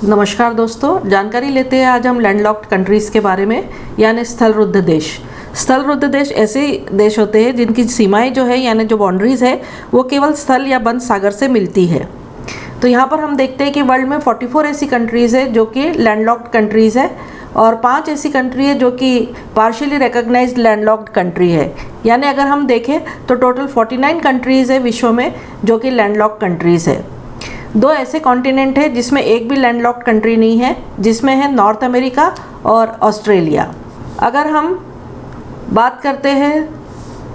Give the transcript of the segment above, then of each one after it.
नमस्कार दोस्तों, जानकारी लेते हैं आज हम लैंडलॉक्ड कंट्रीज़ के बारे में, यानी स्थलरुद्ध देश। स्थलरुद्ध देश ऐसे देश होते हैं जिनकी सीमाएं जो है यानी जो बाउंड्रीज़ है वो केवल स्थल या बंद सागर से मिलती है। तो यहाँ पर हम देखते हैं कि वर्ल्ड में 44 ऐसी कंट्रीज़ है जो कि लैंडलॉक्ड कंट्रीज़ है और 5 ऐसी कंट्री है जो कि पार्शियली रिकॉग्नाइज्ड लैंडलॉक्ड कंट्री है। यानी अगर हम देखें तो टोटल 49 कंट्रीज़ है विश्व में जो कि लैंडलॉक्ड कंट्रीज़ है। 2 ऐसे कॉन्टिनेंट है जिसमें एक भी लैंडलॉक्ड कंट्री नहीं है, जिसमें है नॉर्थ अमेरिका और ऑस्ट्रेलिया। अगर हम बात करते हैं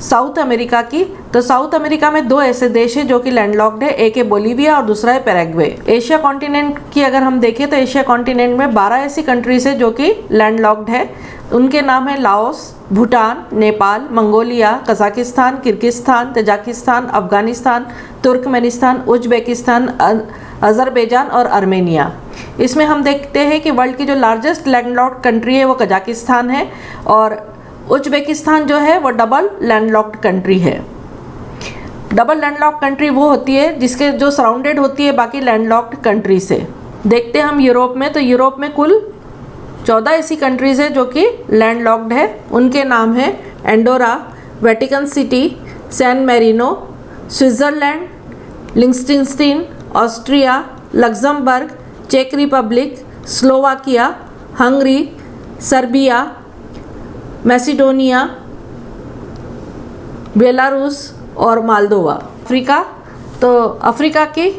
साउथ अमेरिका की, तो साउथ अमेरिका में 2 ऐसे देश है जो कि लैंडलॉक्ड है, एक है बोलीविया और दूसरा है पैराग्वे। एशिया कॉन्टिनेंट की अगर हम देखें तो एशिया कॉन्टिनेंट में 12 ऐसी कंट्रीज है जो कि लैंडलॉक्ड है। उनके नाम है Laos, Bhutan, Nepal, Mongolia, Kazakhstan, Kyrgyzstan, Tajikistan, Afghanistan, Turkmenistan, Uzbekistan, Azerbaijan और आर्मेनिया। इसमें हम देखते हैं कि वर्ल्ड की जो लार्जेस्ट लैंडलॉक्ड कंट्री है वो कजाकिस्तान है और उज्बेकिस्तान जो है वो डबल लैंडलॉक्ड कंट्री है। डबल लैंडलॉक्ड कंट्री वो होती है जिसके जो सराउंडेड होती है बाकी लैंडलॉक्ड कंट्री से। देखते हैं हम यूरोप में, तो यूरोप में कुल 14 ऐसी कंट्रीज़ है जो कि लैंडलॉक्ड है। उनके नाम है Andorra, Vatican City, San Marino, Switzerland, Liechtenstein, Austria, Luxembourg, चेक Republic, Slovakia, Hungary, Serbia, Macedonia, Belarus और मालदोवा। अफ्रीका, तो अफ्रीका की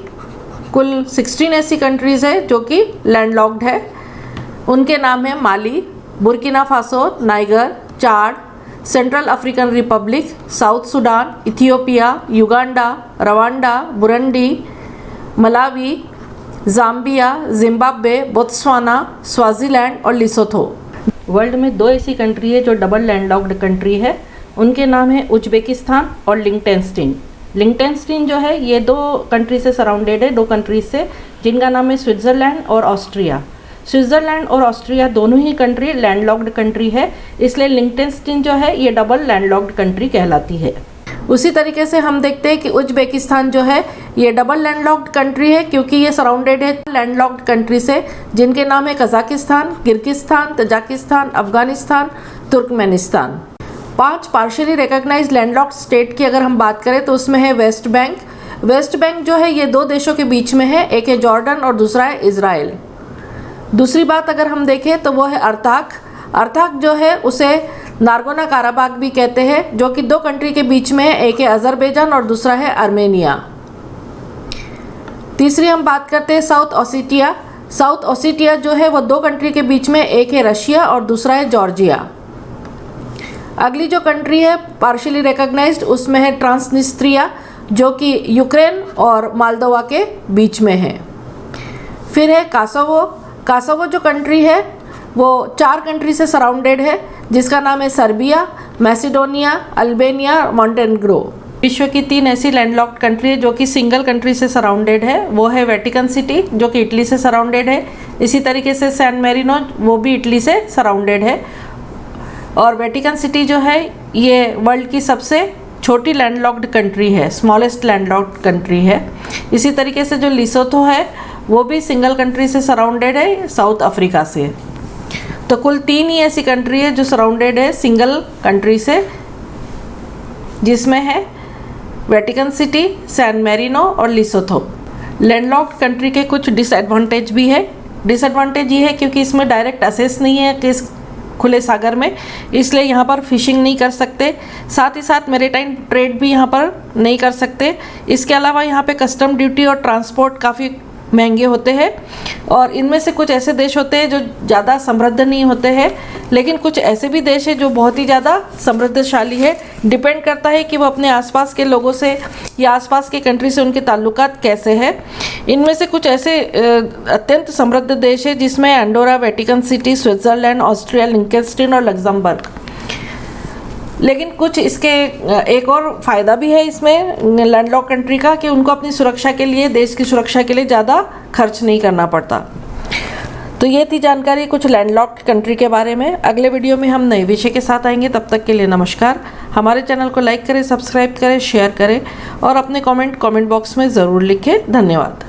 कुल 16 ऐसी कंट्रीज़ है जो कि लैंडलॉक्ड है। उनके नाम है Mali, Burkina Faso, Niger, Chad, Central African Republic, South Sudan, Ethiopia, Uganda, Rwanda, Burundi, Malawi, Zambia, Zimbabwe, Botswana, Swaziland और लिसोथो। वर्ल्ड में 2 ऐसी कंट्री है जो डबल लैंडलॉक्ड कंट्री है। उनके नाम है उज्बेकिस्तान और लिंक्टेनस्टीन। लिंक्टेनस्टीन जो है ये 2 कंट्री से सराउंडेड है, 2 कंट्रीज से, जिनका नाम है स्विट्ज़रलैंड और ऑस्ट्रिया। स्विट्ज़रलैंड और ऑस्ट्रिया दोनों ही कंट्री लैंडलॉक्ड कंट्री है, इसलिए लिंक्टेनस्टीन जो है ये डबल लैंडलॉक्ड कंट्री कहलाती है। उसी तरीके से हम देखते हैं कि उज्बेकिस्तान जो है ये डबल लैंडलॉक्ड कंट्री है क्योंकि ये सराउंडेड है लैंडलॉक्ड कंट्री से, जिनके नाम है Kazakhstan, Kyrgyzstan, Tajikistan, Afghanistan, Turkmenistan. 5 partially recognized landlocked state की अगर हम बात करें तो उसमें है वेस्ट बैंक। वेस्ट बैंक जो है ये 2 देशों के बीच में है, एक है जॉर्डन और दूसरा है इजराइल। दूसरी बात अगर हम देखें तो वो है अर्ताक। अर्ताक जो है उसे नारगोना काराबाग भी कहते हैं, जो कि 2 कंट्री के बीच में है, एक है अजरबैजान और दूसरा है आर्मेनिया। तीसरी हम बात करते हैं साउथ ओसेटिया। साउथ ओसेटिया जो है वो 2 कंट्री के बीच में, एक है रशिया और दूसरा है जॉर्जिया। अगली जो कंट्री है पार्शियली रिकॉग्नाइज्ड उसमें है ट्रांसनिस्ट्रिया, जो कि यूक्रेन और मालदोवा के बीच में है। फिर है कासोवो। कासोवो जो कंट्री है वो 4 कंट्री से सराउंडेड है, जिसका नाम है सर्बिया, मैसिडोनिया, अल्बेनिया, मॉन्टेनेग्रो। विश्व की 3 ऐसी लैंडलॉक्ड कंट्री है जो कि सिंगल कंट्री से सराउंडेड है, वो है वेटिकन सिटी जो कि इटली से सराउंडेड है। इसी तरीके से सैन मैरिनो वो भी इटली से सराउंडेड है और वेटिकन सिटी जो है ये वर्ल्ड की सबसे छोटी लैंडलॉक्ड कंट्री है, स्मॉलेस्ट लैंडलॉक्ड कंट्री है। इसी तरीके से जो लिसोथो है वो भी सिंगल कंट्री से सराउंडेड है, साउथ अफ्रीका से। तो कुल 3 ही ऐसी कंट्री है जो सराउंडेड है सिंगल कंट्री से, जिसमें है वेटिकन सिटी, सैन मैरिनो और लिसोथो। लैंडलॉक्ड कंट्री के कुछ डिसएडवांटेज भी है। डिसएडवांटेज ये है क्योंकि इसमें डायरेक्ट एक्सेस नहीं है कि इस खुले सागर में, इसलिए यहाँ पर फिशिंग नहीं कर सकते। साथ ही साथ मैरीटाइम ट्रेड भी यहाँ पर नहीं कर सकते। इसके अलावा यहाँ पे कस्टम ड्यूटी और ट्रांसपोर्ट काफ़ी महंगे होते हैं और इनमें से कुछ ऐसे देश होते हैं जो ज़्यादा समृद्ध नहीं होते हैं, लेकिन कुछ ऐसे भी देश हैं जो बहुत ही ज़्यादा समृद्धशाली है। डिपेंड करता है कि वो अपने आसपास के लोगों से या आसपास के कंट्री से उनके ताल्लुकात कैसे हैं। इनमें से कुछ ऐसे अत्यंत समृद्ध देश है जिसमें Andorra, Vatican City, Switzerland, Austria, Liechtenstein और लग्जमबर्ग। लेकिन कुछ इसके एक और फ़ायदा भी है इसमें लैंडलॉक्ड कंट्री का कि उनको अपनी सुरक्षा के लिए, देश की सुरक्षा के लिए ज़्यादा खर्च नहीं करना पड़ता। तो ये थी जानकारी कुछ लैंडलॉक्ड कंट्री के बारे में। अगले वीडियो में हम नए विषय के साथ आएंगे, तब तक के लिए नमस्कार। हमारे चैनल को लाइक करें, सब्सक्राइब करें, शेयर करें और अपने कमेंट बॉक्स में ज़रूर लिखें। धन्यवाद।